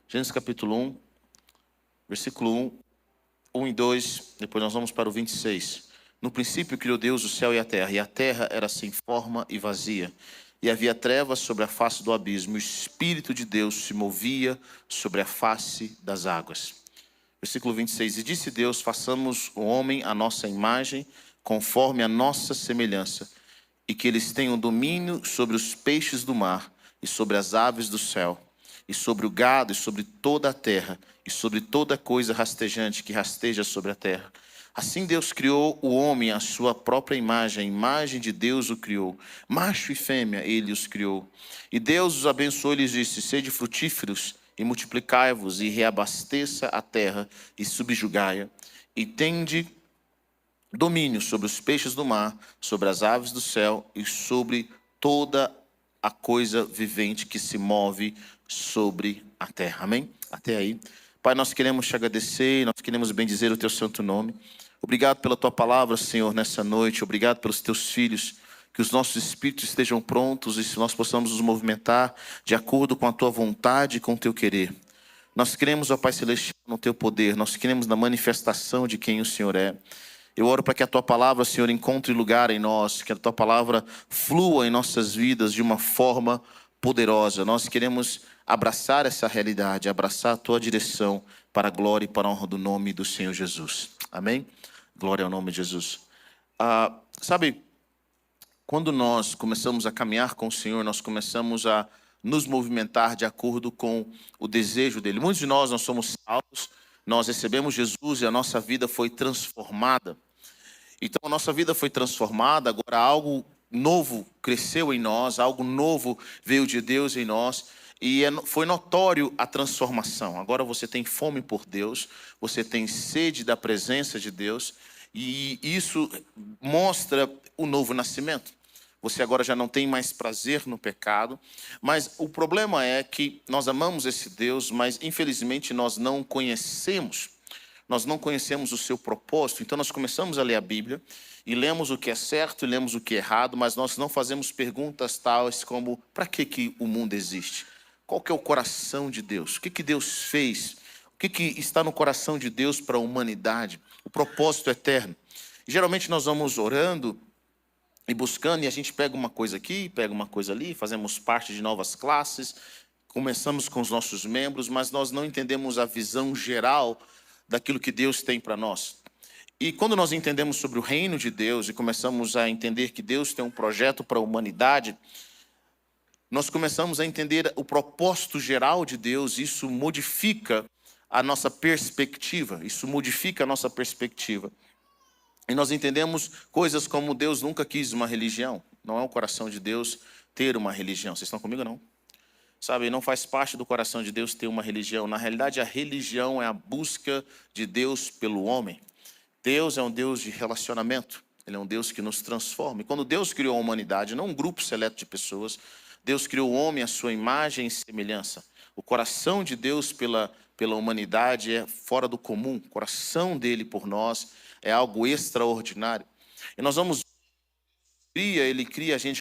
Gênesis capítulo 1, versículo 1 e 2, depois nós vamos para o 26. No princípio criou Deus o céu e a terra era sem forma e vazia. E havia trevas sobre a face do abismo, e o Espírito de Deus se movia sobre a face das águas. Versículo 26. E disse Deus, façamos o homem à nossa imagem, conforme a nossa semelhança, e que eles tenham domínio sobre os peixes do mar, e sobre as aves do céu, e sobre o gado, e sobre toda a terra, e sobre toda coisa rastejante que rasteja sobre a terra. Assim Deus criou o homem à sua própria imagem, a imagem de Deus o criou. Macho e fêmea ele os criou. E Deus os abençoou e lhes disse, sede frutíferos, e multiplicai-vos, e reabasteça a terra, e subjugai-a, e tende domínio sobre os peixes do mar, sobre as aves do céu, e sobre toda a coisa vivente que se move sobre a terra. Amém? Até aí. Pai, nós queremos te agradecer, nós queremos bendizer o teu santo nome. Obrigado pela tua palavra, Senhor, nessa noite. Obrigado pelos teus filhos. Que os nossos espíritos estejam prontos e se nós possamos nos movimentar de acordo com a tua vontade e com o teu querer. Nós queremos, ó Pai Celestial, no teu poder. Nós queremos na manifestação de quem o Senhor é. Eu oro para que a tua palavra, Senhor, encontre lugar em nós. Que a tua palavra flua em nossas vidas de uma forma poderosa. Nós queremos abraçar essa realidade, abraçar a tua direção para a glória e para a honra do nome do Senhor Jesus. Amém? Glória ao nome de Jesus. Sabe, quando nós começamos a caminhar com o Senhor, nós começamos a nos movimentar de acordo com o desejo dele. Muitos de nós somos salvos, nós recebemos Jesus e a nossa vida foi transformada. Então a nossa vida foi transformada, agora algo novo cresceu em nós, algo novo veio de Deus em nós. E foi notório a transformação. Agora você tem fome por Deus, você tem sede da presença de Deus, e isso mostra o novo nascimento. Você agora já não tem mais prazer no pecado, mas o problema é que nós amamos esse Deus, mas infelizmente nós não conhecemos. Nós não conhecemos o seu propósito, então nós começamos a ler a Bíblia e lemos o que é certo e lemos o que é errado, mas nós não fazemos perguntas tais como, para que o mundo existe? Qual que é o coração de Deus? O que Deus fez? O que está no coração de Deus para a humanidade? O propósito eterno. E, geralmente nós vamos orando e buscando, e a gente pega uma coisa aqui, pega uma coisa ali, fazemos parte de novas classes, começamos com os nossos membros, mas nós não entendemos a visão geral daquilo que Deus tem para nós. E quando nós entendemos sobre o reino de Deus e começamos a entender que Deus tem um projeto para a humanidade, nós começamos a entender o propósito geral de Deus. Isso modifica a nossa perspectiva. E nós entendemos coisas como Deus nunca quis uma religião. Não é o coração de Deus ter uma religião. Vocês estão comigo, não? Sabe, não faz parte do coração de Deus ter uma religião. Na realidade, a religião é a busca de Deus pelo homem. Deus é um Deus de relacionamento. Ele é um Deus que nos transforma. E quando Deus criou a humanidade, não um grupo seleto de pessoas, Deus criou o homem à sua imagem e semelhança. O coração de Deus pela humanidade é fora do comum. O coração dele por nós é algo extraordinário. E nós vamos ver, ele cria a gente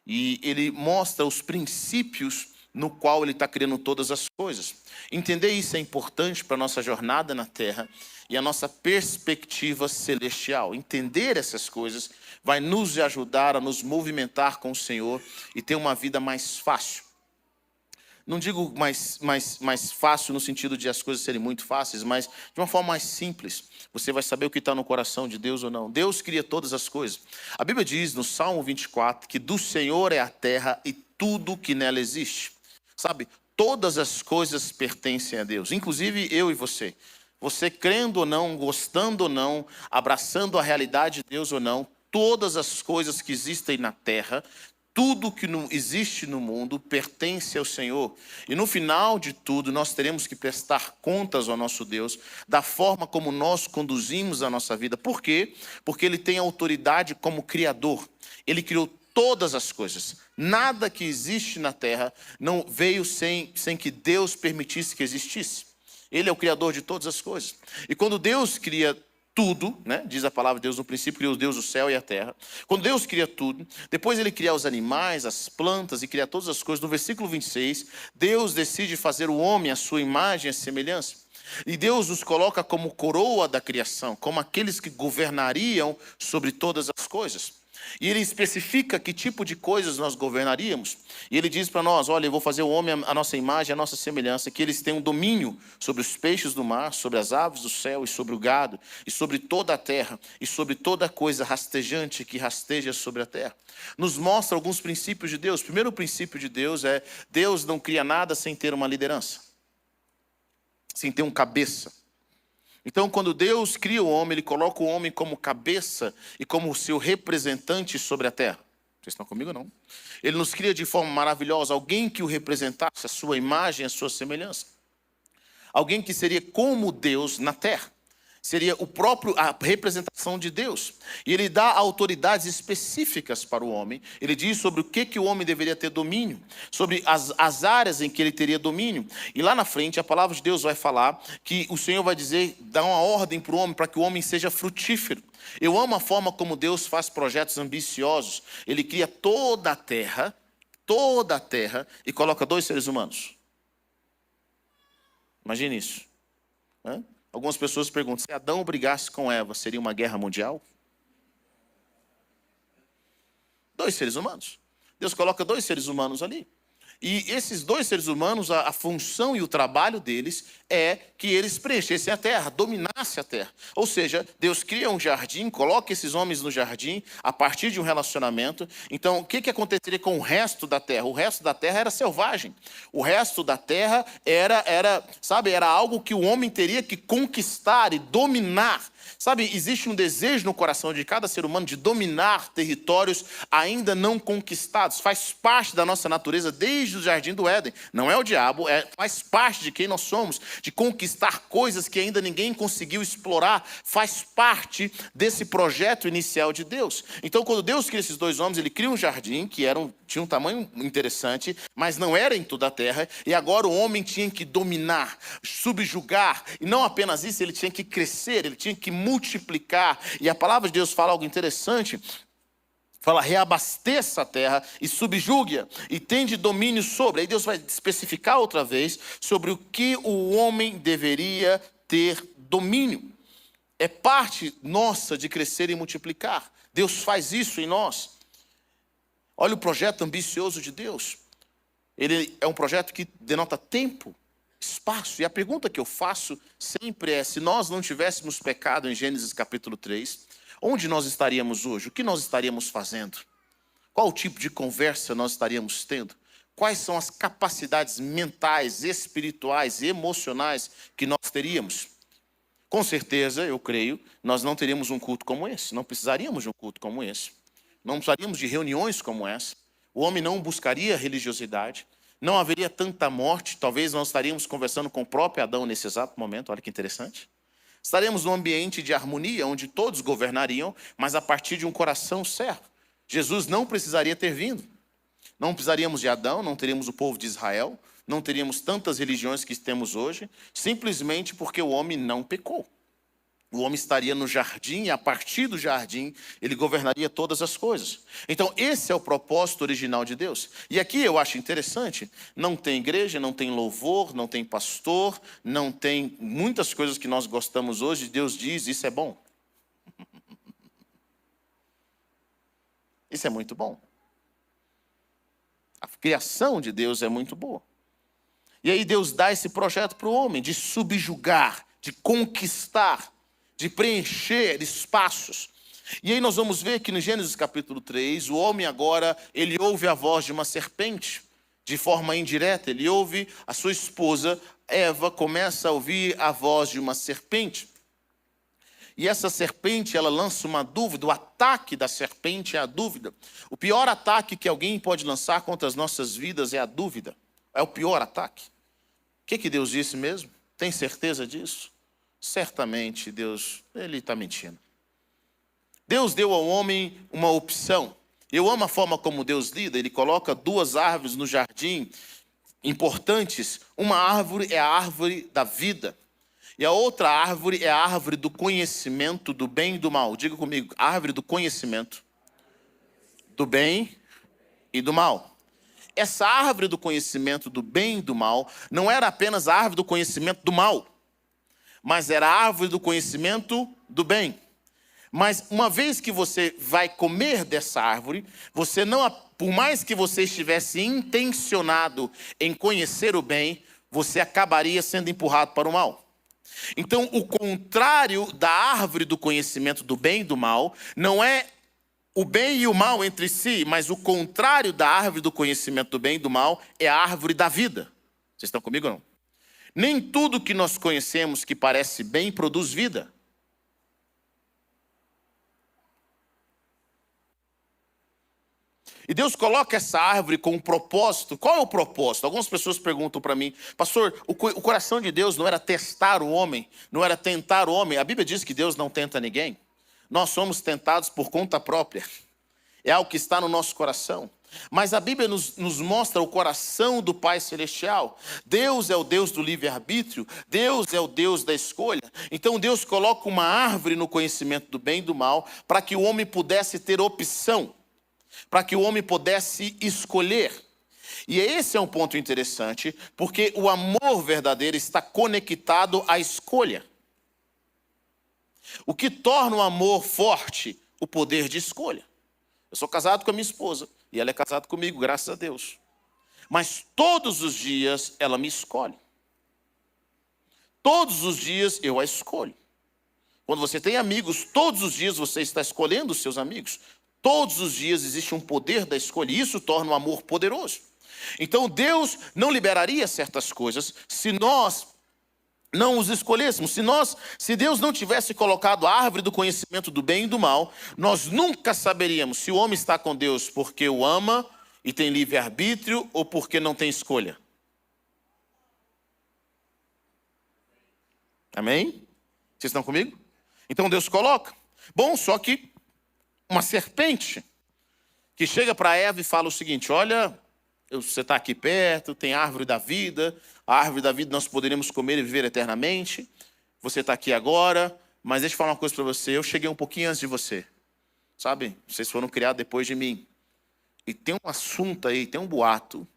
e ele mostra os princípios no qual ele está criando todas as coisas. Entender isso é importante para a nossa jornada na Terra e a nossa perspectiva celestial. Entender essas coisas vai nos ajudar a nos movimentar com o Senhor e ter uma vida mais fácil. Não digo mais fácil no sentido de as coisas serem muito fáceis, mas de uma forma mais simples. Você vai saber o que está no coração de Deus ou não. Deus cria todas as coisas. A Bíblia diz no Salmo 24 que do Senhor é a terra e tudo que nela existe. Sabe, todas as coisas pertencem a Deus, inclusive eu e você. Você crendo ou não, gostando ou não, abraçando a realidade de Deus ou não, todas as coisas que existem na terra, tudo que não existe no mundo pertence ao Senhor. E no final de tudo, nós teremos que prestar contas ao nosso Deus da forma como nós conduzimos a nossa vida. Por quê? Porque Ele tem autoridade como Criador. Ele criou todas as coisas. Nada que existe na terra não veio sem que Deus permitisse que existisse. Ele é o Criador de todas as coisas. E quando Deus cria tudo, né? Diz a palavra de Deus, no princípio criou Deus o céu e a terra. Quando Deus cria tudo, depois ele cria os animais, as plantas e cria todas as coisas. No versículo 26, Deus decide fazer o homem à sua imagem e à semelhança. E Deus os coloca como coroa da criação, como aqueles que governariam sobre todas as coisas. E ele especifica que tipo de coisas nós governaríamos. E ele diz para nós, olha, eu vou fazer o homem à nossa imagem, à nossa semelhança, que eles tenham domínio sobre os peixes do mar, sobre as aves do céu e sobre o gado, e sobre toda a terra, e sobre toda coisa rastejante que rasteja sobre a terra. Nos mostra alguns princípios de Deus. O primeiro princípio de Deus é, Deus não cria nada sem ter uma liderança, sem ter um cabeça. Então, quando Deus cria o homem, ele coloca o homem como cabeça e como seu representante sobre a terra. Vocês estão comigo, não? Ele nos cria de forma maravilhosa, alguém que o representasse, a sua imagem, a sua semelhança. Alguém que seria como Deus na terra. Seria a representação de Deus. E ele dá autoridades específicas para o homem. Ele diz sobre o que o homem deveria ter domínio. Sobre as áreas em que ele teria domínio. E lá na frente, a palavra de Deus vai falar que o Senhor vai dizer, dar uma ordem para o homem, para que o homem seja frutífero. Eu amo a forma como Deus faz projetos ambiciosos. Ele cria toda a terra, e coloca 2 seres humanos. Imagine isso. Algumas pessoas perguntam, se Adão brigasse com Eva, seria uma guerra mundial? 2 seres humanos. Deus coloca 2 seres humanos ali. E esses 2 seres humanos, a função e o trabalho deles é que eles preenchessem a terra, dominassem a terra. Ou seja, Deus cria um jardim, coloca esses homens no jardim a partir de um relacionamento. Então, o que aconteceria com o resto da terra? O resto da terra era selvagem. O resto da terra era algo que o homem teria que conquistar e dominar. Sabe, existe um desejo no coração de cada ser humano de dominar territórios ainda não conquistados. Faz parte da nossa natureza desde o jardim do Éden. Não é o diabo, faz parte de quem nós somos, de conquistar coisas que ainda ninguém conseguiu explorar. Faz parte desse projeto inicial de Deus. Então, quando Deus cria esses 2 homens, ele cria um jardim que tinha um tamanho interessante, mas não era em toda a terra. E agora o homem tinha que dominar, subjugar. E não apenas isso, ele tinha que crescer, ele tinha que multiplicar. E a palavra de Deus fala algo interessante. Fala, reabasteça a terra e subjugue-a e tende domínio sobre. Aí Deus vai especificar outra vez sobre o que o homem deveria ter domínio. É parte nossa de crescer e multiplicar. Deus faz isso em nós. Olha o projeto ambicioso de Deus. Ele é um projeto que denota tempo, espaço. E a pergunta que eu faço sempre é, se nós não tivéssemos pecado em Gênesis capítulo 3, onde nós estaríamos hoje? O que nós estaríamos fazendo? Qual o tipo de conversa nós estaríamos tendo? Quais são as capacidades mentais, espirituais e emocionais que nós teríamos? Com certeza, eu creio, nós não teríamos um culto como esse. Não precisaríamos de um culto como esse. Não precisaríamos de reuniões como essa. O homem não buscaria religiosidade. Não haveria tanta morte. Talvez nós estaríamos conversando com o próprio Adão nesse exato momento. Olha que interessante. Estaremos num ambiente de harmonia, onde todos governariam, mas a partir de um coração servo. Jesus não precisaria ter vindo. Não precisaríamos de Adão, não teríamos o povo de Israel, não teríamos tantas religiões que temos hoje, simplesmente porque o homem não pecou. O homem estaria no jardim e a partir do jardim ele governaria todas as coisas. Então esse é o propósito original de Deus. E aqui eu acho interessante, não tem igreja, não tem louvor, não tem pastor, não tem muitas coisas que nós gostamos hoje. Deus diz, isso é bom. Isso é muito bom. A criação de Deus é muito boa. E aí Deus dá esse projeto para o homem de subjugar, de conquistar, de preencher espaços. E aí nós vamos ver que no Gênesis capítulo 3, o homem agora, ele ouve a voz de uma serpente, de forma indireta. Ele ouve a sua esposa, Eva, começa a ouvir a voz de uma serpente. E essa serpente, ela lança uma dúvida. O ataque da serpente é a dúvida. O pior ataque que alguém pode lançar contra as nossas vidas é a dúvida. É o pior ataque. O que Deus disse mesmo? Tem certeza disso? Certamente Deus, ele está mentindo. Deus deu ao homem uma opção. Eu amo a forma como Deus lida. Ele coloca 2 árvores no jardim importantes. Uma árvore é a árvore da vida. E a outra árvore é a árvore do conhecimento do bem e do mal. Diga comigo, árvore do conhecimento do bem e do mal. Essa árvore do conhecimento do bem e do mal não era apenas a árvore do conhecimento do mal, mas era a árvore do conhecimento do bem. Mas uma vez que você vai comer dessa árvore, você não, por mais que você estivesse intencionado em conhecer o bem, você acabaria sendo empurrado para o mal. Então, o contrário da árvore do conhecimento do bem e do mal não é o bem e o mal entre si, mas o contrário da árvore do conhecimento do bem e do mal é a árvore da vida. Vocês estão comigo ou não? Nem tudo que nós conhecemos que parece bem produz vida. E Deus coloca essa árvore com um propósito. Qual é o propósito? Algumas pessoas perguntam para mim, pastor, o coração de Deus não era testar o homem, não era tentar o homem. A Bíblia diz que Deus não tenta ninguém. Nós somos tentados por conta própria. É algo que está no nosso coração. Mas a Bíblia nos mostra o coração do Pai Celestial. Deus é o Deus do livre-arbítrio. Deus é o Deus da escolha. Então Deus coloca uma árvore no conhecimento do bem e do mal para que o homem pudesse ter opção. Para que o homem pudesse escolher. E esse é um ponto interessante, porque o amor verdadeiro está conectado à escolha. O que torna o amor forte? O poder de escolha. Eu sou casado com a minha esposa, e ela é casada comigo, graças a Deus. Mas todos os dias ela me escolhe. Todos os dias eu a escolho. Quando você tem amigos, todos os dias você está escolhendo os seus amigos. Todos os dias existe um poder da escolha, e isso torna o amor poderoso. Então Deus não liberaria certas coisas se nós não os escolhêssemos. Se Deus não tivesse colocado a árvore do conhecimento do bem e do mal, nós nunca saberíamos se o homem está com Deus porque o ama e tem livre-arbítrio ou porque não tem escolha. Amém? Vocês estão comigo? Então Deus coloca. Bom, só que uma serpente que chega para Eva e fala o seguinte, olha, você está aqui perto, tem a árvore da vida, a árvore da vida nós poderíamos comer e viver eternamente, você está aqui agora, mas deixa eu falar uma coisa para você, eu cheguei um pouquinho antes de você, sabe? Vocês foram criados depois de mim. E tem um assunto aí, tem um boato,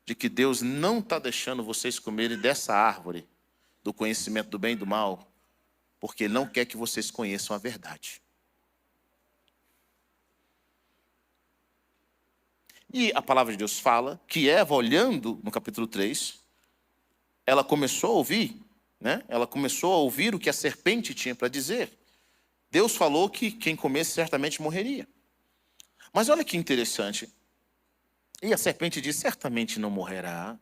de que Deus não está deixando vocês comerem dessa árvore, do conhecimento do bem e do mal, porque Ele não quer que vocês conheçam a verdade. E a palavra de Deus fala que Eva, olhando no capítulo 3, ela começou a ouvir, né? Ela começou a ouvir o que a serpente tinha para dizer. Deus falou que quem comesse certamente morreria. Mas olha que interessante. E a serpente disse, certamente não morrerá.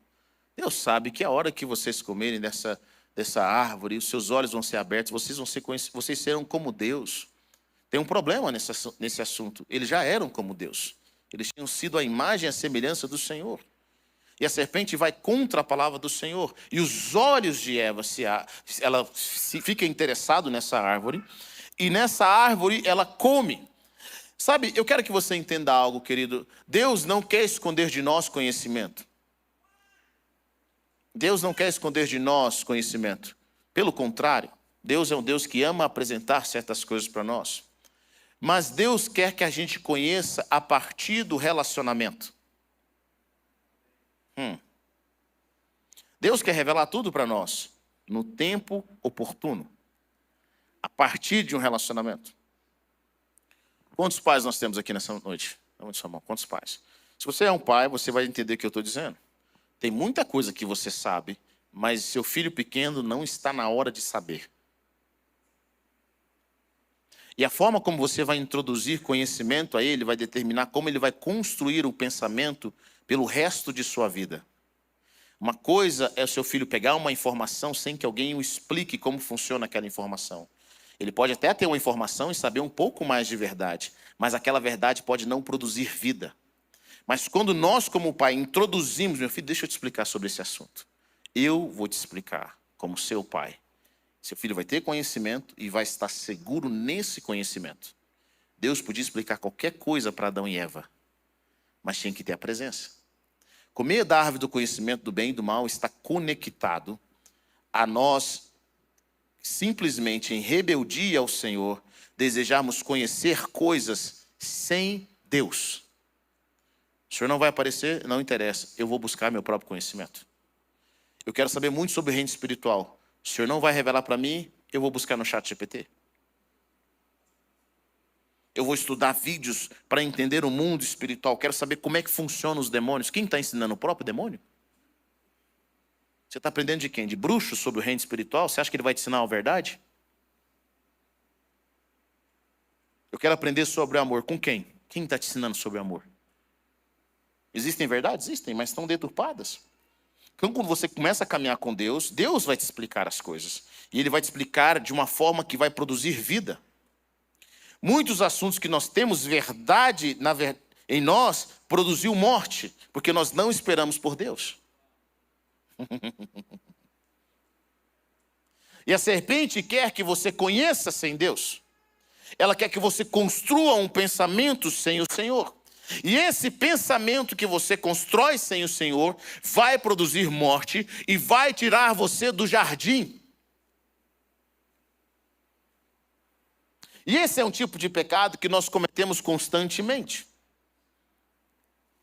Deus sabe que a hora que vocês comerem dessa árvore, os seus olhos vão ser abertos, vocês serão como Deus. Tem um problema nesse assunto. Eles já eram como Deus. Eles tinham sido a imagem e a semelhança do Senhor. E a serpente vai contra a palavra do Senhor. E os olhos de Eva, ela fica interessada nessa árvore. E nessa árvore ela come. Sabe, eu quero que você entenda algo, querido. Deus não quer esconder de nós conhecimento. Deus não quer esconder de nós conhecimento. Pelo contrário, Deus é um Deus que ama apresentar certas coisas para nós. Mas Deus quer que a gente conheça a partir do relacionamento. Deus quer revelar tudo para nós, no tempo oportuno, a partir de um relacionamento. Quantos pais nós temos aqui nessa noite? Levante sua mão. Quantos pais? Se você é um pai, você vai entender o que eu estou dizendo. Tem muita coisa que você sabe, mas seu filho pequeno não está na hora de saber. E a forma como você vai introduzir conhecimento a ele vai determinar como ele vai construir um pensamento pelo resto de sua vida. Uma coisa é o seu filho pegar uma informação sem que alguém o explique como funciona aquela informação. Ele pode até ter uma informação e saber um pouco mais de verdade, mas aquela verdade pode não produzir vida. Mas quando nós, como pai, introduzimos, meu filho, deixa eu te explicar sobre esse assunto. Eu vou te explicar como seu pai. Seu filho vai ter conhecimento e vai estar seguro nesse conhecimento. Deus podia explicar qualquer coisa para Adão e Eva, mas tinha que ter a presença. Comer da árvore do conhecimento do bem e do mal está conectado a nós simplesmente em rebeldia ao Senhor, desejarmos conhecer coisas sem Deus. O Senhor não vai aparecer? Não interessa. Eu vou buscar meu próprio conhecimento. Eu quero saber muito sobre o reino espiritual. O Senhor não vai revelar para mim? Eu vou buscar no ChatGPT. Eu vou estudar vídeos para entender o mundo espiritual. Quero saber como é que funcionam os demônios. Quem está ensinando? O próprio demônio? Você está aprendendo de quem? De bruxo sobre o reino espiritual? Você acha que ele vai te ensinar a verdade? Eu quero aprender sobre o amor. Com quem? Quem está te ensinando sobre o amor? Existem verdades? Existem, mas estão deturpadas. Então, quando você começa a caminhar com Deus, Deus vai te explicar as coisas. E Ele vai te explicar de uma forma que vai produzir vida. Muitos assuntos que nós temos verdade em nós produziu morte, porque nós não esperamos por Deus. E a serpente quer que você conheça sem Deus. Ela quer que você construa um pensamento sem o Senhor. E esse pensamento que você constrói sem o Senhor vai produzir morte e vai tirar você do jardim. E esse é um tipo de pecado que nós cometemos constantemente.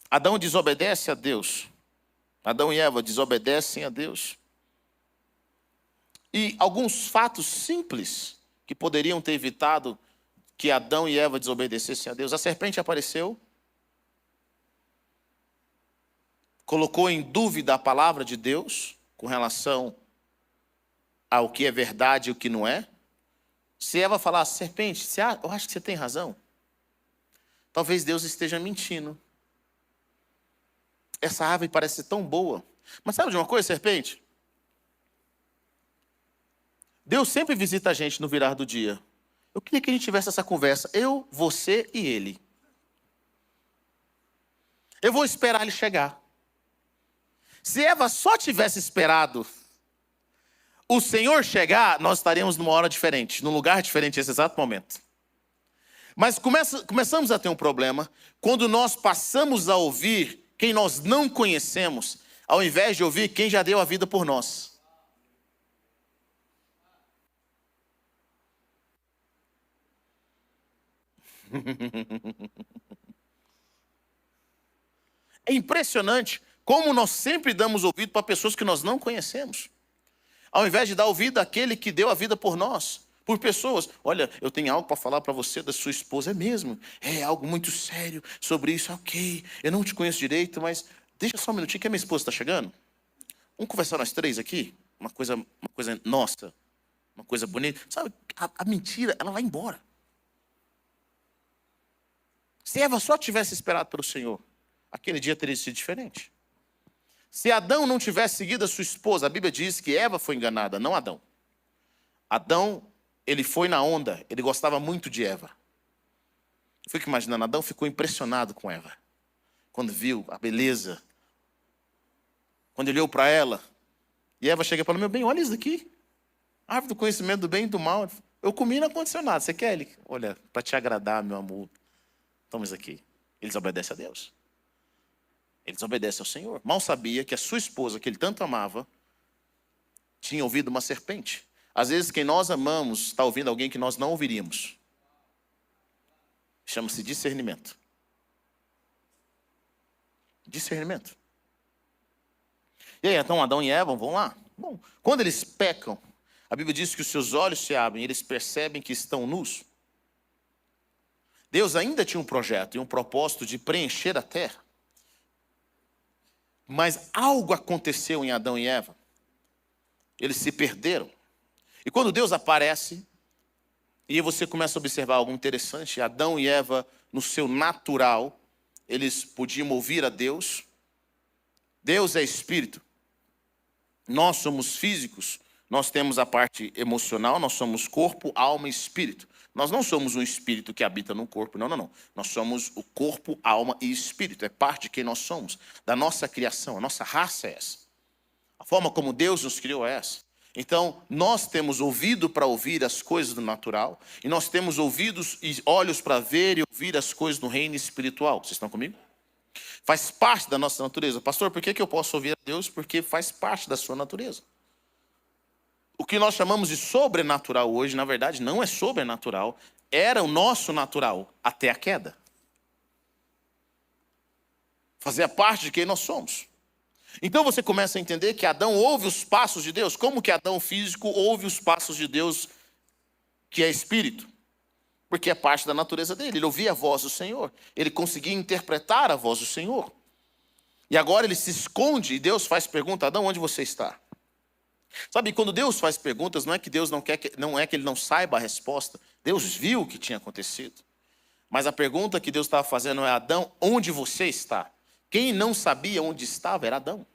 Adão desobedece a Deus. Adão e Eva desobedecem a Deus. E alguns fatos simples que poderiam ter evitado que Adão e Eva desobedecessem a Deus. A serpente apareceu, colocou em dúvida a palavra de Deus com relação ao que é verdade e o que não é. Se Eva falasse, serpente, eu acho que você tem razão. Talvez Deus esteja mentindo. Essa árvore parece tão boa. Mas sabe de uma coisa, serpente? Deus sempre visita a gente no virar do dia. Eu queria que a gente tivesse essa conversa, eu, você e ele. Eu vou esperar ele chegar. Se Eva só tivesse esperado o Senhor chegar, nós estaríamos numa hora diferente, num lugar diferente nesse exato momento. Mas começamos a ter um problema quando nós passamos a ouvir quem nós não conhecemos, ao invés de ouvir quem já deu a vida por nós. É impressionante como nós sempre damos ouvido para pessoas que nós não conhecemos. Ao invés de dar ouvido àquele que deu a vida por nós, por pessoas. Olha, eu tenho algo para falar para você da sua esposa. É mesmo? É algo muito sério sobre isso. Ok, eu não te conheço direito, mas deixa só um minutinho que a minha esposa está chegando. Vamos conversar nós três aqui? Uma coisa nossa, uma coisa bonita. Sabe, a mentira, ela vai embora. Se Eva só tivesse esperado pelo Senhor, aquele dia teria sido diferente. Se Adão não tivesse seguido a sua esposa, a Bíblia diz que Eva foi enganada, não Adão. Adão, ele foi na onda, ele gostava muito de Eva. Eu fico imaginando, Adão ficou impressionado com Eva. Quando viu a beleza. Quando olhou para ela. E Eva chega e fala, meu bem, olha isso daqui. Árvore do conhecimento do bem e do mal. Eu comi e não aconteceu nada. Você quer? Ele, olha, para te agradar, meu amor. Toma isso aqui. Eles obedecem a Deus. Eles obedecem ao Senhor. Mal sabia que a sua esposa, que ele tanto amava, tinha ouvido uma serpente. Às vezes, quem nós amamos está ouvindo alguém que nós não ouviríamos. Chama-se discernimento. Discernimento. E aí, então, Adão e Eva vão lá? Bom, quando eles pecam, a Bíblia diz que os seus olhos se abrem e eles percebem que estão nus. Deus ainda tinha um projeto e um propósito de preencher a terra. Mas algo aconteceu em Adão e Eva. Eles se perderam. E quando Deus aparece, e você começa a observar algo interessante, Adão e Eva, no seu natural, eles podiam ouvir a Deus. Deus é espírito. Nós somos físicos, nós temos a parte emocional, nós somos corpo, alma e espírito. Nós não somos um espírito que habita no corpo, não. Nós somos o corpo, alma e espírito. É parte de quem nós somos, da nossa criação. A nossa raça é essa. A forma como Deus nos criou é essa. Então, nós temos ouvido para ouvir as coisas do natural, e nós temos ouvidos e olhos para ver e ouvir as coisas do reino espiritual. Vocês estão comigo? Faz parte da nossa natureza. Pastor, por que eu posso ouvir a Deus? Porque faz parte da sua natureza. O que nós chamamos de sobrenatural hoje, na verdade, não é sobrenatural. Era o nosso natural até a queda. Fazia parte de quem nós somos. Então você começa a entender que Adão ouve os passos de Deus. Como que Adão físico ouve os passos de Deus, que é espírito? Porque é parte da natureza dele. Ele ouvia a voz do Senhor. Ele conseguia interpretar a voz do Senhor. E agora ele se esconde e Deus faz pergunta: Adão, onde você está? Sabe, quando Deus faz perguntas, não é que Deus não é que ele não saiba a resposta. Deus viu o que tinha acontecido. Mas a pergunta que Deus estava fazendo é: Adão, onde você está? Quem não sabia onde estava era Adão.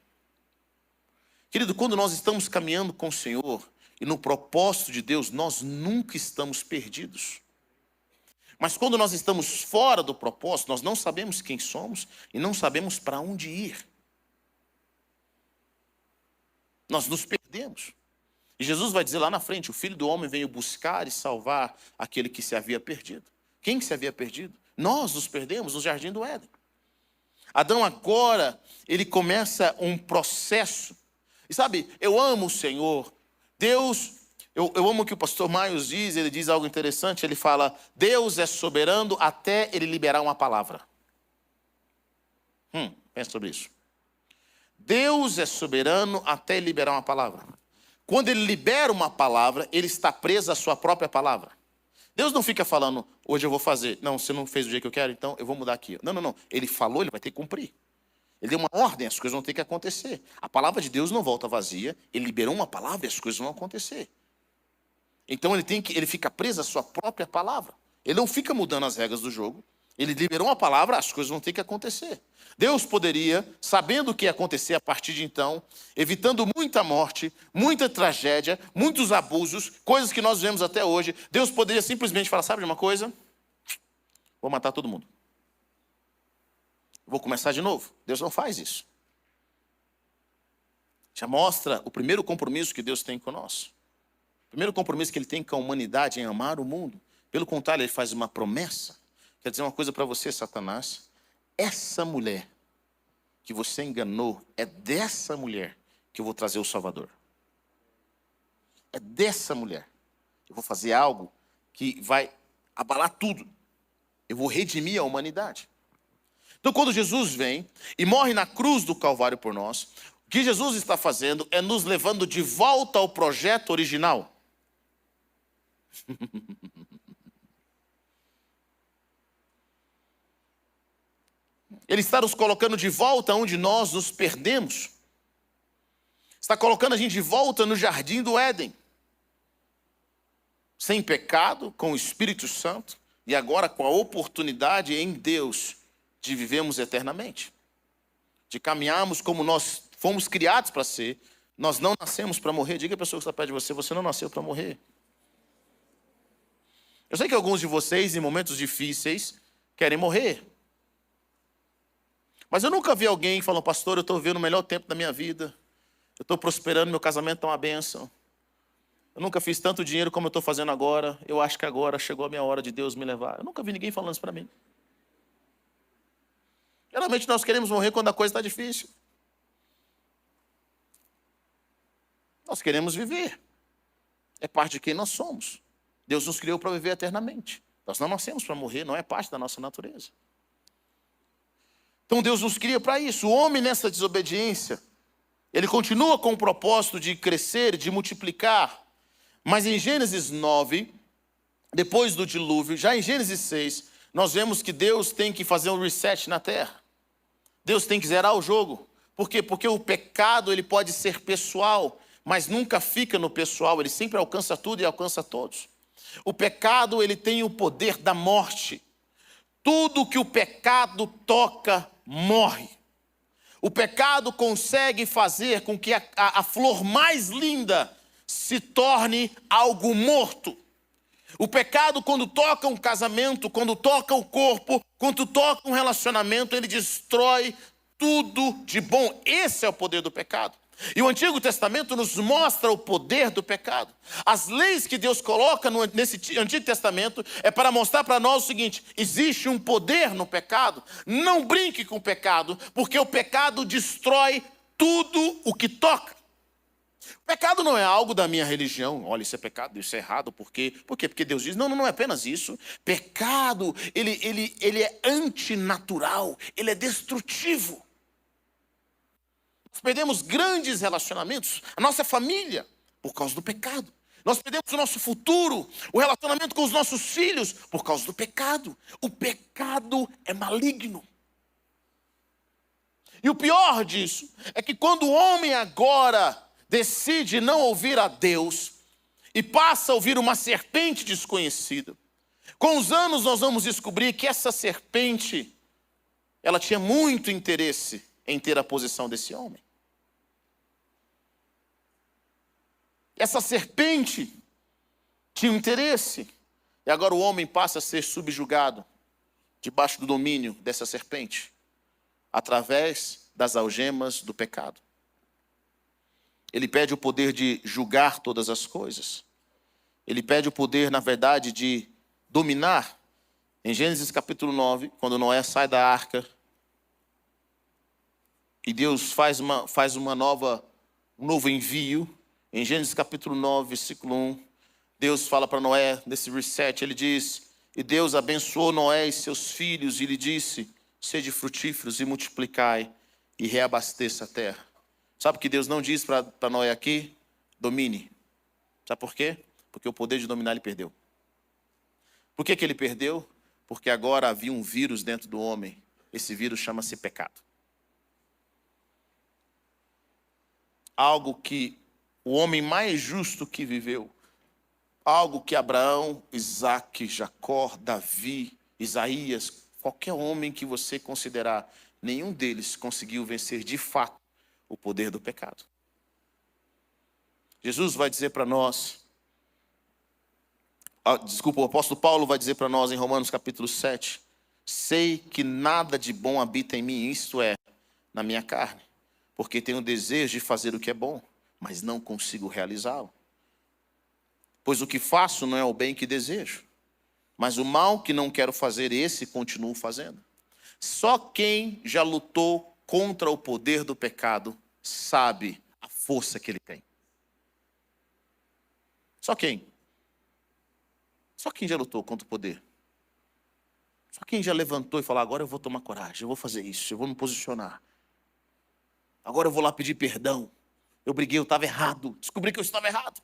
Querido, quando nós estamos caminhando com o Senhor e no propósito de Deus, nós nunca estamos perdidos. Mas quando nós estamos fora do propósito, nós não sabemos quem somos e não sabemos para onde ir. Nós nos perdemos. E Jesus vai dizer lá na frente: o Filho do Homem veio buscar e salvar aquele que se havia perdido. Quem que se havia perdido? Nós nos perdemos no jardim do Éden. Adão agora, ele começa um processo. E sabe, eu amo o Senhor. Deus, eu amo o que o pastor Maios diz. Ele diz algo interessante. Ele fala: Deus é soberano até ele liberar uma palavra. Pensa sobre isso. Deus é soberano até ele liberar uma palavra. Quando ele libera uma palavra, ele está preso à sua própria palavra. Deus não fica falando: hoje eu vou fazer. Não, você não fez do jeito que eu quero, então eu vou mudar aqui. Não. Ele falou, ele vai ter que cumprir. Ele deu uma ordem, as coisas vão ter que acontecer. A palavra de Deus não volta vazia. Ele liberou uma palavra e as coisas vão acontecer. Então ele fica preso à sua própria palavra. Ele não fica mudando as regras do jogo. Ele liberou uma palavra, as coisas vão ter que acontecer. Deus poderia, sabendo o que ia acontecer a partir de então, evitando muita morte, muita tragédia, muitos abusos, coisas que nós vemos até hoje, Deus poderia simplesmente falar: sabe de uma coisa? Vou matar todo mundo. Vou começar de novo. Deus não faz isso. Já mostra o primeiro compromisso que Deus tem com nós. O primeiro compromisso que ele tem com a humanidade é amar o mundo. Pelo contrário, ele faz uma promessa. Quer dizer uma coisa para você, Satanás: essa mulher que você enganou, é dessa mulher que eu vou trazer o Salvador. É dessa mulher. Eu vou fazer algo que vai abalar tudo. Eu vou redimir a humanidade. Então, quando Jesus vem e morre na cruz do Calvário por nós, o que Jesus está fazendo é nos levando de volta ao projeto original. Ele está nos colocando de volta onde nós nos perdemos. Está colocando a gente de volta no jardim do Éden. Sem pecado, com o Espírito Santo, e agora com a oportunidade em Deus de vivermos eternamente. De caminharmos como nós fomos criados para ser. Nós não nascemos para morrer. Diga a pessoa que está perto de você: você não nasceu para morrer. Eu sei que alguns de vocês, em momentos difíceis, querem morrer. Mas eu nunca vi alguém falando: pastor, eu estou vivendo o melhor tempo da minha vida. Eu estou prosperando, meu casamento é uma bênção. Eu nunca fiz tanto dinheiro como eu estou fazendo agora. Eu acho que agora chegou a minha hora de Deus me levar. Eu nunca vi ninguém falando isso para mim. Geralmente nós queremos morrer quando a coisa está difícil. Nós queremos viver. É parte de quem nós somos. Deus nos criou para viver eternamente. Nós não nascemos para morrer, não é parte da nossa natureza. Então Deus nos cria para isso. O homem, nessa desobediência, ele continua com o propósito de crescer, de multiplicar. Mas em Gênesis 9, depois do dilúvio, já em Gênesis 6, nós vemos que Deus tem que fazer um reset na terra. Deus tem que zerar o jogo. Por quê? Porque o pecado ele pode ser pessoal, mas nunca fica no pessoal. Ele sempre alcança tudo e alcança todos. O pecado ele tem o poder da morte. Tudo que o pecado toca, morre. O pecado consegue fazer com que a flor mais linda se torne algo morto. O pecado, quando toca um casamento, quando toca o corpo, quando toca um relacionamento, ele destrói tudo de bom. Esse é o poder do pecado. E o Antigo Testamento nos mostra o poder do pecado. As leis que Deus coloca nesse Antigo Testamento é para mostrar para nós o seguinte: existe um poder no pecado. Não brinque com o pecado, porque o pecado destrói tudo o que toca. Pecado não é algo da minha religião. Olha, isso é pecado, isso é errado. Por quê? Por quê? Porque Deus diz, não é apenas isso. Pecado, ele é antinatural, ele é destrutivo. Nós perdemos grandes relacionamentos, a nossa família, por causa do pecado. Nós perdemos o nosso futuro, o relacionamento com os nossos filhos, por causa do pecado. O pecado é maligno. E o pior disso é que quando o homem agora decide não ouvir a Deus e passa a ouvir uma serpente desconhecida, com os anos nós vamos descobrir que essa serpente, ela tinha muito interesse em ter a posição desse homem. Essa serpente tinha um interesse, e agora o homem passa a ser subjugado debaixo do domínio dessa serpente, através das algemas do pecado. Ele pede o poder de julgar todas as coisas. Ele pede o poder, na verdade, de dominar. Em Gênesis capítulo 9, quando Noé sai da arca, e Deus faz um novo envio. Em Gênesis capítulo 9, versículo 1, Deus fala para Noé, nesse reset, ele diz, e Deus abençoou Noé e seus filhos, e lhe disse, sede frutíferos e multiplicai, e reabasteça a terra. Sabe o que Deus não diz para Noé aqui? Domine. Sabe por quê? Porque o poder de dominar ele perdeu. Por que ele perdeu? Porque agora havia um vírus dentro do homem. Esse vírus chama-se pecado. Algo que o homem mais justo que viveu, algo que Abraão, Isaac, Jacó, Davi, Isaías, qualquer homem que você considerar, nenhum deles conseguiu vencer de fato o poder do pecado. Jesus vai dizer para nós, o apóstolo Paulo vai dizer para nós em Romanos capítulo 7, sei que nada de bom habita em mim, isto é, na minha carne, porque tenho o desejo de fazer o que é bom, mas não consigo realizá-lo. Pois o que faço não é o bem que desejo, mas o mal que não quero fazer, esse continuo fazendo. Só quem já lutou contra o poder do pecado sabe a força que ele tem. Só quem? Só quem já lutou contra o poder. Só quem já levantou e falou, agora eu vou tomar coragem, eu vou fazer isso, eu vou me posicionar. Agora eu vou lá pedir perdão. Eu briguei, eu estava errado. Descobri que eu estava errado.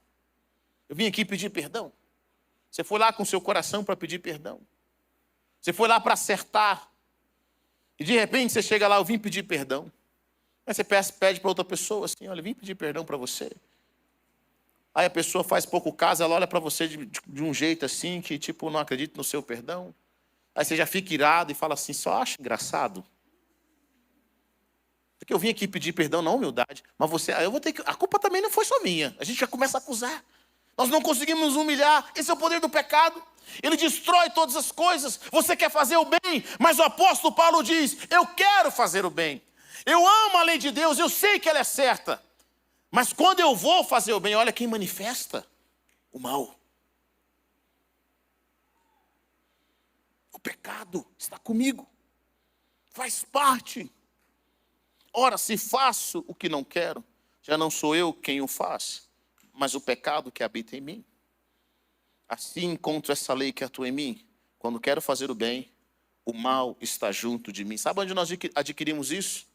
Eu vim aqui pedir perdão. Você foi lá com seu coração para pedir perdão. Você foi lá para acertar. E de repente você chega lá, eu vim pedir perdão. Aí você pede para outra pessoa assim, olha, eu vim pedir perdão para você. Aí a pessoa faz pouco caso, ela olha para você de um jeito assim, que tipo, não acredita no seu perdão. Aí você já fica irado e fala assim, só acha engraçado. Porque eu vim aqui pedir perdão na humildade, mas eu vou ter que, a culpa também não foi só minha. A gente já começa a acusar. Nós não conseguimos nos humilhar. Esse é o poder do pecado. Ele destrói todas as coisas. Você quer fazer o bem, mas o apóstolo Paulo diz, eu quero fazer o bem. Eu amo a lei de Deus, eu sei que ela é certa. Mas quando eu vou fazer o bem, olha quem manifesta o mal. O pecado está comigo. Faz parte. Ora, se faço o que não quero, já não sou eu quem o faz, mas o pecado que habita em mim. Assim encontro essa lei que atua em mim. Quando quero fazer o bem, o mal está junto de mim. Sabe onde nós adquirimos isso?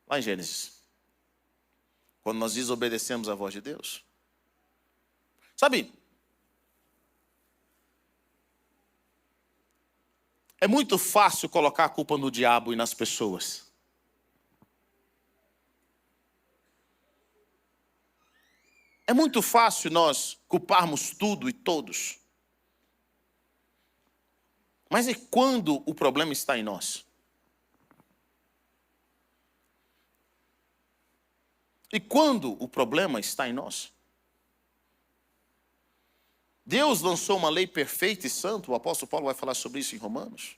Lá em Gênesis. Quando nós desobedecemos a voz de Deus. Sabe? É muito fácil colocar a culpa no diabo e nas pessoas. É muito fácil nós culparmos tudo e todos. Mas e quando o problema está em nós? E quando o problema está em nós? Deus lançou uma lei perfeita e santa, o apóstolo Paulo vai falar sobre isso em Romanos.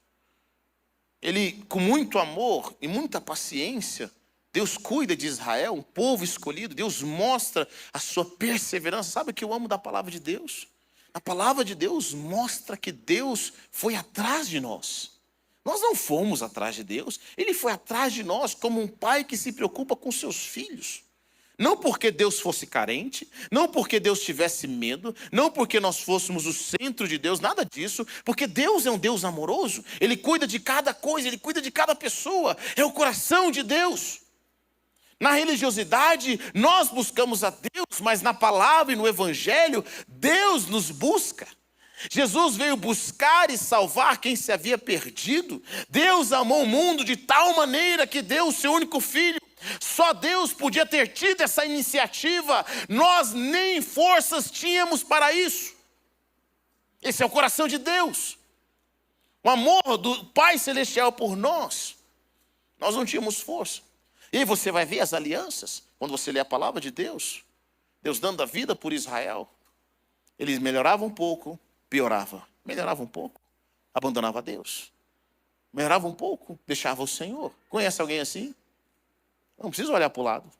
Ele, com muito amor e muita paciência, Deus cuida de Israel, um povo escolhido. Deus mostra a sua perseverança. Sabe o que eu amo da palavra de Deus? A palavra de Deus mostra que Deus foi atrás de nós. Nós não fomos atrás de Deus. Ele foi atrás de nós como um pai que se preocupa com seus filhos. Não porque Deus fosse carente, não porque Deus tivesse medo, não porque nós fôssemos o centro de Deus, nada disso, porque Deus é um Deus amoroso, Ele cuida de cada coisa, Ele cuida de cada pessoa, é o coração de Deus. Na religiosidade, nós buscamos a Deus, mas na palavra e no evangelho, Deus nos busca. Jesus veio buscar e salvar quem se havia perdido. Deus amou o mundo de tal maneira que deu o seu único filho. Só Deus podia ter tido essa iniciativa. Nós nem forças tínhamos para isso. Esse é o coração de Deus. O amor do Pai Celestial por nós. Nós não tínhamos força. E aí você vai ver as alianças. Quando você lê a palavra de Deus. Deus dando a vida por Israel. Eles melhoravam um pouco, piorava. Melhorava um pouco, abandonava Deus. Melhorava um pouco, deixava o Senhor. Conhece alguém assim? Não precisa olhar para o lado.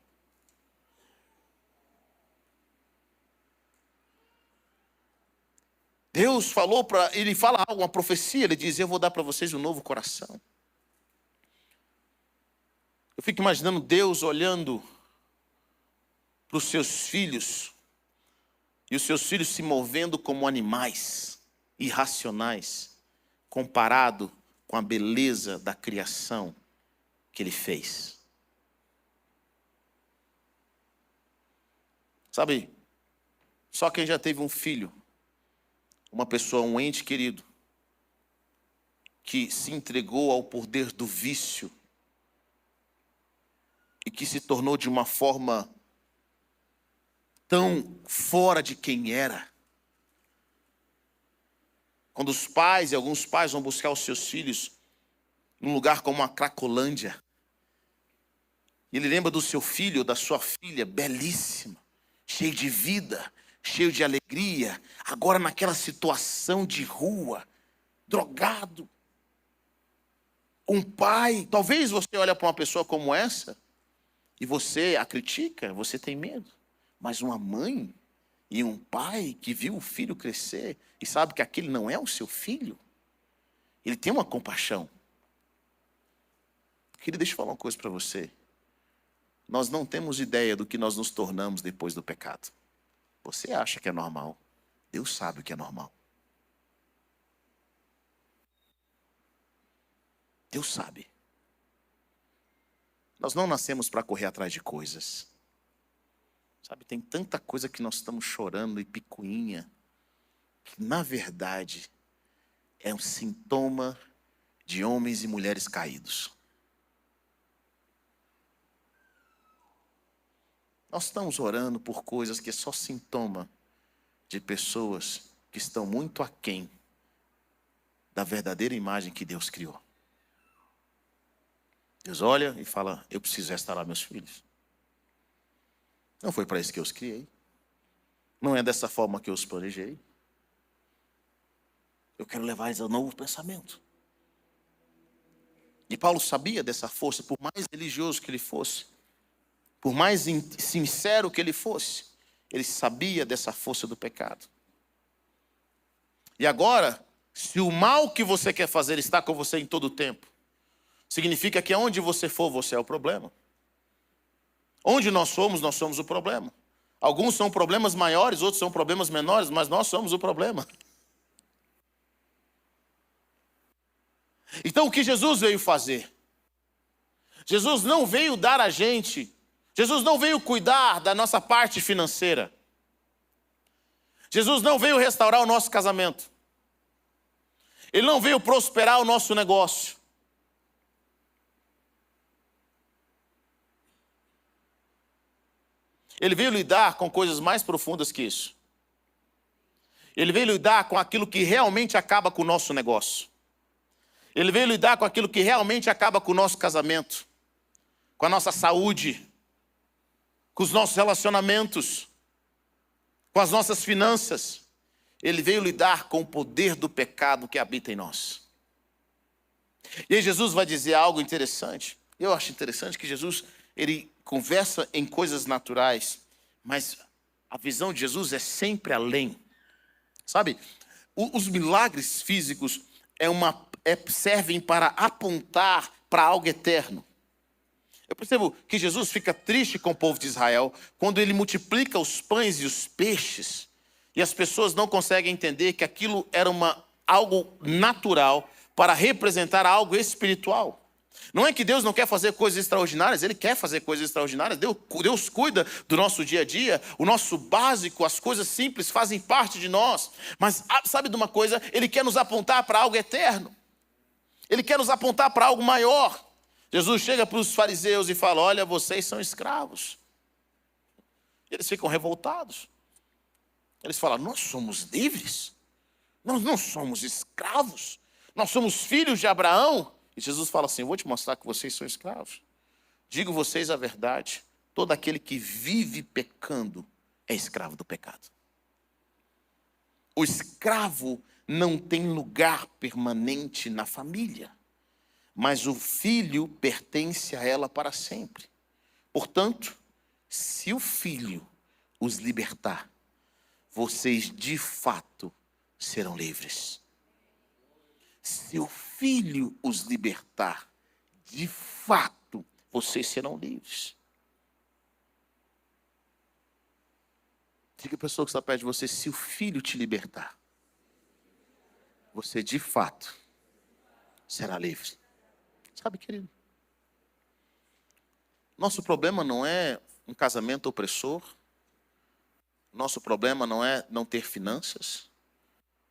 Deus falou para ele, fala algo, uma profecia, ele diz: eu vou dar para vocês um novo coração. Eu fico imaginando Deus olhando para os seus filhos, e os seus filhos se movendo como animais irracionais, comparado com a beleza da criação que ele fez. Sabe, só quem já teve um filho, uma pessoa, um ente querido, que se entregou ao poder do vício e que se tornou de uma forma tão fora de quem era. Quando os pais e alguns pais vão buscar os seus filhos num lugar como a Cracolândia, e ele lembra do seu filho ou da sua filha, belíssima, cheio de vida, cheio de alegria, agora naquela situação de rua, drogado. Um pai, talvez você olhe para uma pessoa como essa, e você a critica, você tem medo. Mas uma mãe e um pai que viu o filho crescer e sabe que aquele não é o seu filho, ele tem uma compaixão. Querido, deixa eu falar uma coisa para você. Nós não temos ideia do que nós nos tornamos depois do pecado. Você acha que é normal. Deus sabe o que é normal. Deus sabe. Nós não nascemos para correr atrás de coisas. Sabe, tem tanta coisa que nós estamos chorando e picuinha, que na verdade é um sintoma de homens e mulheres caídos. Nós estamos orando por coisas que é só sintoma de pessoas que estão muito aquém da verdadeira imagem que Deus criou. Deus olha e fala: eu preciso restaurar meus filhos. Não foi para isso que eu os criei. Não é dessa forma que eu os planejei. Eu quero levar eles a um novo pensamento. E Paulo sabia dessa força, por mais religioso que ele fosse, por mais sincero que ele fosse, ele sabia dessa força do pecado. E agora, se o mal que você quer fazer está com você em todo o tempo, significa que aonde você for, você é o problema. Onde nós somos o problema. Alguns são problemas maiores, outros são problemas menores, mas nós somos o problema. Então o que Jesus veio fazer? Jesus não veio dar a gente, Jesus não veio cuidar da nossa parte financeira. Jesus não veio restaurar o nosso casamento. Ele não veio prosperar o nosso negócio. Ele veio lidar com coisas mais profundas que isso. Ele veio lidar com aquilo que realmente acaba com o nosso negócio. Ele veio lidar com aquilo que realmente acaba com o nosso casamento, com a nossa saúde, com os nossos relacionamentos, com as nossas finanças. Ele veio lidar com o poder do pecado que habita em nós. E aí Jesus vai dizer algo interessante. Eu acho interessante que Jesus, ele conversa em coisas naturais, mas a visão de Jesus é sempre além. Sabe, os milagres físicos servem para apontar para algo eterno. Eu percebo que Jesus fica triste com o povo de Israel quando ele multiplica os pães e os peixes e as pessoas não conseguem entender que aquilo era algo natural para representar algo espiritual. Não é que Deus não quer fazer coisas extraordinárias, Ele quer fazer coisas extraordinárias. Deus cuida do nosso dia a dia, o nosso básico, as coisas simples fazem parte de nós. Mas sabe de uma coisa? Ele quer nos apontar para algo eterno. Ele quer nos apontar para algo maior. Jesus chega para os fariseus e fala: olha, vocês são escravos. Eles ficam revoltados. Eles falam: nós somos livres? Nós não somos escravos? Nós somos filhos de Abraão? E Jesus fala assim: eu vou te mostrar que vocês são escravos. Digo vocês a verdade: todo aquele que vive pecando é escravo do pecado. O escravo não tem lugar permanente na família, mas o filho pertence a ela para sempre. Portanto, se o filho os libertar, vocês de fato serão livres. Se o filho os libertar, de fato vocês serão livres. Diga a pessoa que está perto de você: se o filho te libertar, você de fato será livre. Sabe, querido? Nosso problema não é um casamento opressor. Nosso problema não é não ter finanças.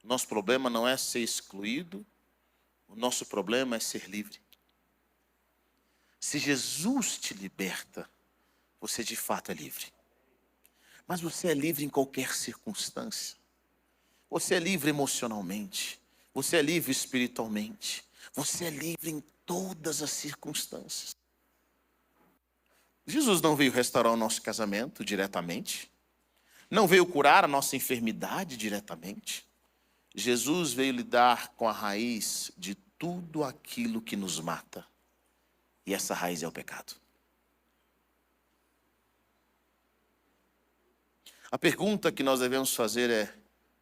Nosso problema não é ser excluído. O nosso problema é ser livre. Se Jesus te liberta, você de fato é livre. Mas você é livre em qualquer circunstância. Você é livre emocionalmente. Você é livre espiritualmente. Você é livre em todas as circunstâncias. Jesus não veio restaurar o nosso casamento diretamente. Não veio curar a nossa enfermidade diretamente. Jesus veio lidar com a raiz de tudo aquilo que nos mata. E essa raiz é o pecado. A pergunta que nós devemos fazer é: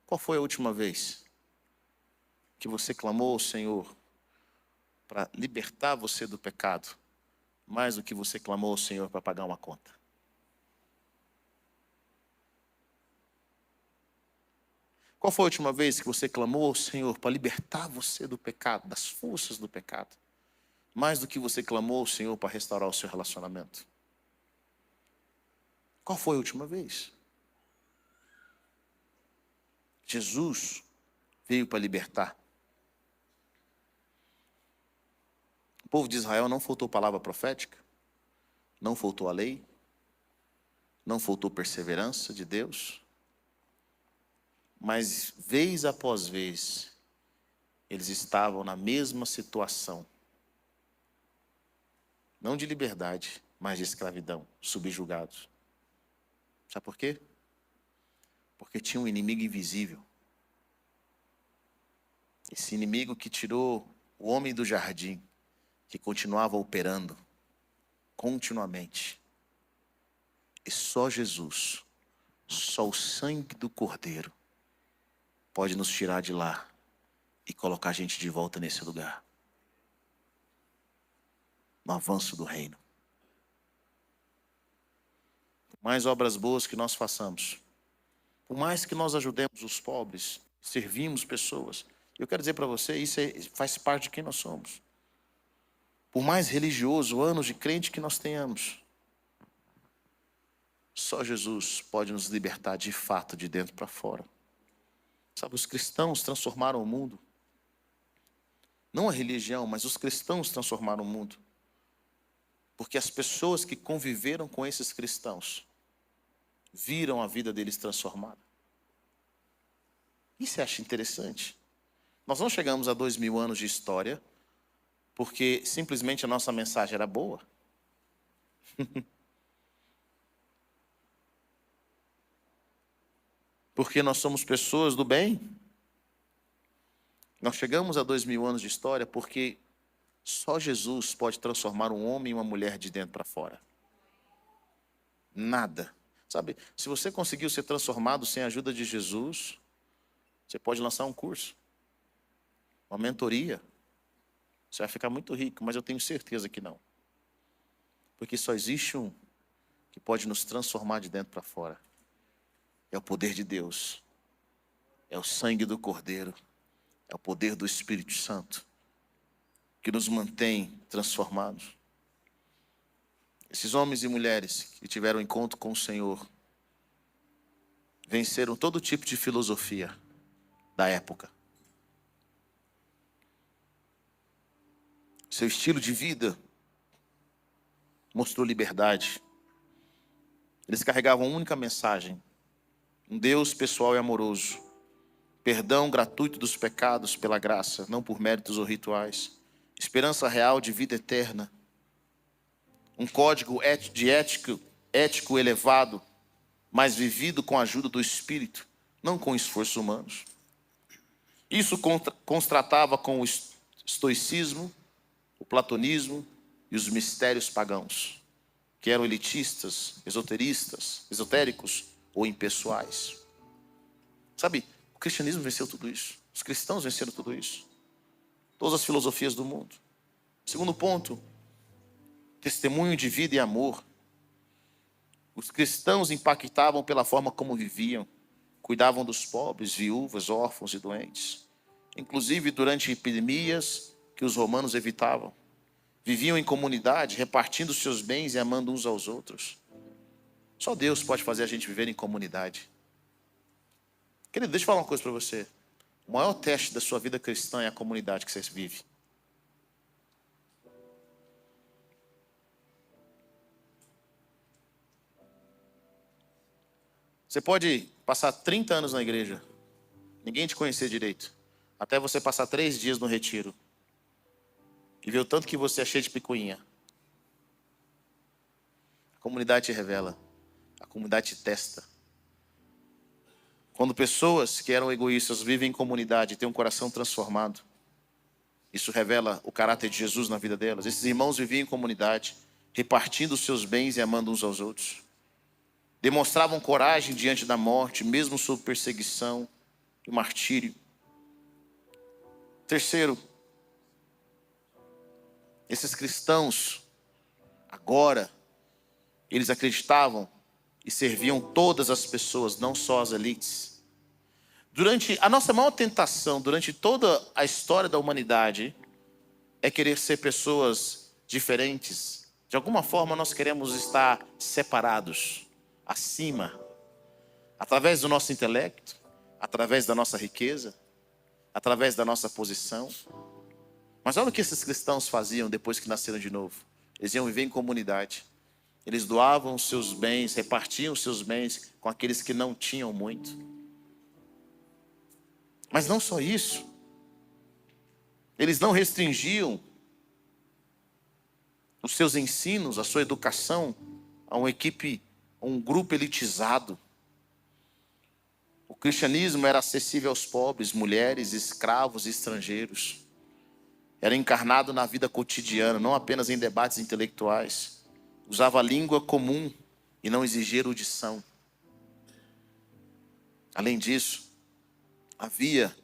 qual foi a última vez que você clamou ao Senhor para libertar você do pecado, mais do que você clamou ao Senhor para pagar uma conta? Qual foi a última vez que você clamou ao Senhor para libertar você do pecado, das forças do pecado, mais do que você clamou ao Senhor para restaurar o seu relacionamento? Qual foi a última vez? Jesus veio para libertar. O povo de Israel não faltou palavra profética, não faltou a lei, não faltou perseverança de Deus, mas vez após vez eles estavam na mesma situação, não de liberdade, mas de escravidão, subjugados. Sabe por quê? Porque tinha um inimigo invisível. Esse inimigo que tirou o homem do jardim, que continuava operando continuamente. E só Jesus, só o sangue do Cordeiro pode nos tirar de lá e colocar a gente de volta nesse lugar, no avanço do reino. Por mais obras boas que nós façamos, por mais que nós ajudemos os pobres, servimos pessoas, eu quero dizer para você, isso faz parte de quem nós somos. Por mais religioso, anos de crente que nós tenhamos, só Jesus pode nos libertar de fato de dentro para fora. Sabe, os cristãos transformaram o mundo. Não a religião, mas os cristãos transformaram o mundo. Porque as pessoas que conviveram com esses cristãos viram a vida deles transformada. Isso eu acho interessante. Nós não chegamos a 2000 anos de história porque simplesmente a nossa mensagem era boa. Porque nós somos pessoas do bem. Nós chegamos a 2000 anos de história porque só Jesus pode transformar um homem e uma mulher de dentro para fora. Nada. Sabe, se você conseguiu ser transformado sem a ajuda de Jesus, você pode lançar um curso, uma mentoria. Você vai ficar muito rico, mas eu tenho certeza que não. Porque só existe um que pode nos transformar de dentro para fora. É o poder de Deus. É o sangue do Cordeiro. É o poder do Espírito Santo que nos mantém transformados. Esses homens e mulheres que tiveram encontro com o Senhor venceram todo tipo de filosofia da época. Seu estilo de vida mostrou liberdade. Eles carregavam uma única mensagem: um Deus pessoal e amoroso, perdão gratuito dos pecados pela graça, não por méritos ou rituais, esperança real de vida eterna, um código ético elevado, mas vivido com a ajuda do Espírito, não com esforços humanos. Isso contrastava com o estoicismo, o platonismo e os mistérios pagãos, que eram elitistas, esotéricos ou impessoais. Sabe, o cristianismo venceu tudo isso. Os cristãos venceram tudo isso. Todas as filosofias do mundo. Segundo ponto, testemunho de vida e amor. Os cristãos impactavam pela forma como viviam. Cuidavam dos pobres, viúvas, órfãos e doentes. Inclusive durante epidemias que os romanos evitavam. Viviam em comunidade, repartindo seus bens e amando uns aos outros. Só Deus pode fazer a gente viver em comunidade. Querido, deixa eu falar uma coisa para você. O maior teste da sua vida cristã é a comunidade que você vive. Você pode passar 30 anos na igreja, ninguém te conhecer direito, até você passar 3 dias no retiro e ver o tanto que você é cheio de picuinha. A comunidade te revela, a comunidade te testa. Quando pessoas que eram egoístas vivem em comunidade e têm um coração transformado, isso revela o caráter de Jesus na vida delas. Esses irmãos viviam em comunidade, repartindo os seus bens e amando uns aos outros. Demonstravam coragem diante da morte, mesmo sob perseguição e martírio. Terceiro, esses cristãos, agora, eles acreditavam e serviam todas as pessoas, não só as elites. Durante a nossa maior tentação, durante toda a história da humanidade, é querer ser pessoas diferentes. De alguma forma nós queremos estar separados, acima, através do nosso intelecto, através da nossa riqueza, através da nossa posição. Mas olha o que esses cristãos faziam depois que nasceram de novo. Eles iam viver em comunidade. Eles doavam os seus bens, repartiam os seus bens com aqueles que não tinham muito. Mas não só isso. Eles não restringiam os seus ensinos, a sua educação a um grupo elitizado. O cristianismo era acessível aos pobres, mulheres, escravos e estrangeiros. Era encarnado na vida cotidiana, não apenas em debates intelectuais. Usava a língua comum e não exigia erudição. Além disso, havia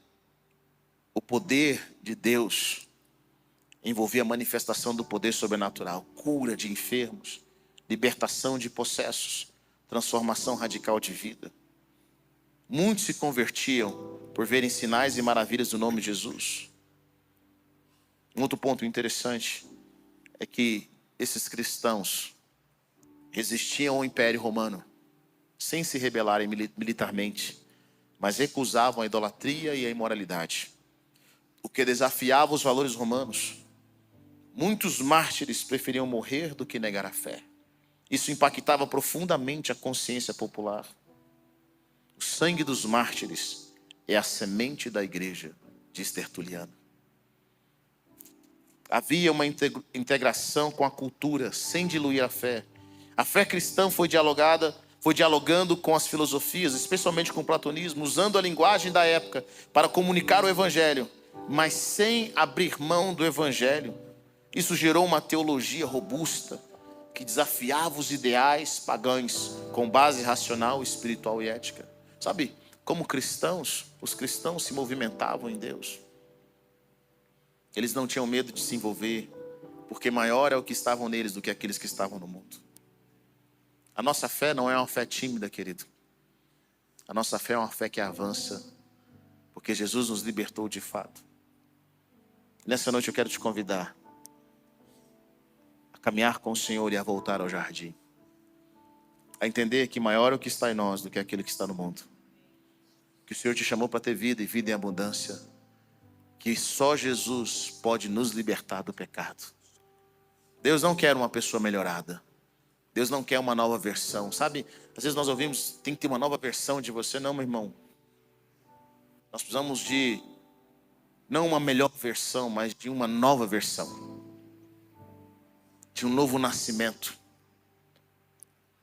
o poder de Deus, envolvia a manifestação do poder sobrenatural, cura de enfermos, libertação de possessos, transformação radical de vida. Muitos se convertiam por verem sinais e maravilhas do nome de Jesus. Um outro ponto interessante é que esses cristãos resistiam ao Império Romano, sem se rebelarem militarmente, mas recusavam a idolatria e a imoralidade, o que desafiava os valores romanos. Muitos mártires preferiam morrer do que negar a fé. Isso impactava profundamente a consciência popular. O sangue dos mártires é a semente da igreja, diz Tertuliano. Havia uma integração com a cultura, sem diluir a fé. A fé cristã foi dialogando com as filosofias, especialmente com o platonismo, usando a linguagem da época para comunicar o evangelho, mas sem abrir mão do evangelho. Isso gerou uma teologia robusta, que desafiava os ideais pagãos, com base racional, espiritual e ética. Sabe, como cristãos, os cristãos se movimentavam em Deus. Eles não tinham medo de se envolver porque maior é o que estavam neles do que aqueles que estavam no mundo. A nossa fé não é uma fé tímida, querido. A nossa fé é uma fé que avança, porque Jesus nos libertou de fato. Nessa noite eu quero te convidar a caminhar com o Senhor e a voltar ao jardim. A entender que maior é o que está em nós do que aquele que está no mundo. Que o Senhor te chamou para ter vida e vida em abundância. Que só Jesus pode nos libertar do pecado. Deus não quer uma pessoa melhorada. Deus não quer uma nova versão. Sabe, às vezes nós ouvimos, tem que ter uma nova versão de você. Não, meu irmão. Nós precisamos de, não uma melhor versão, mas de uma nova versão. De um novo nascimento.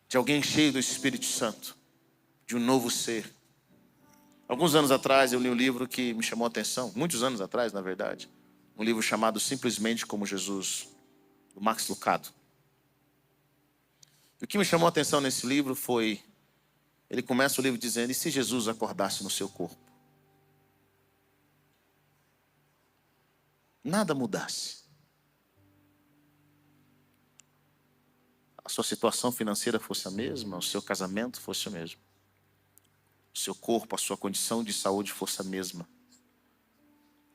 De alguém cheio do Espírito Santo. De um novo ser. Alguns anos atrás eu li um livro que me chamou a atenção. Muitos anos atrás, na verdade. Um livro chamado Simplesmente Como Jesus. Do Max Lucado. E o que me chamou a atenção nesse livro foi... Ele começa o livro dizendo: e se Jesus acordasse no seu corpo? Nada mudasse. A sua situação financeira fosse a mesma, o seu casamento fosse o mesmo. O seu corpo, a sua condição de saúde fosse a mesma.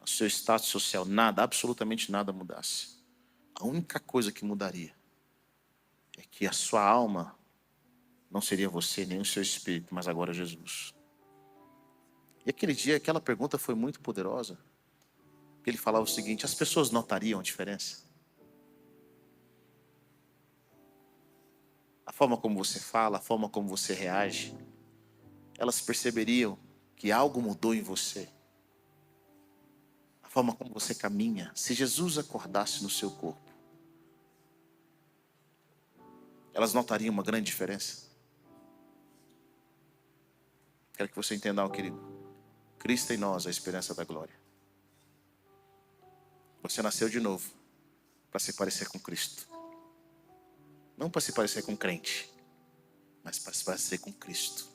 O seu status social, nada, absolutamente nada mudasse. A única coisa que mudaria é que a sua alma não seria você, nem o seu espírito, mas agora Jesus. E aquele dia, aquela pergunta foi muito poderosa. Ele falava o seguinte: as pessoas notariam a diferença? A forma como você fala, a forma como você reage, elas perceberiam que algo mudou em você. A forma como você caminha. Se Jesus acordasse no seu corpo, elas notariam uma grande diferença. Quero que você entenda algo, querido. Cristo em nós, a esperança da glória. Você nasceu de novo para se parecer com Cristo. Não para se parecer com crente, mas para se parecer com Cristo.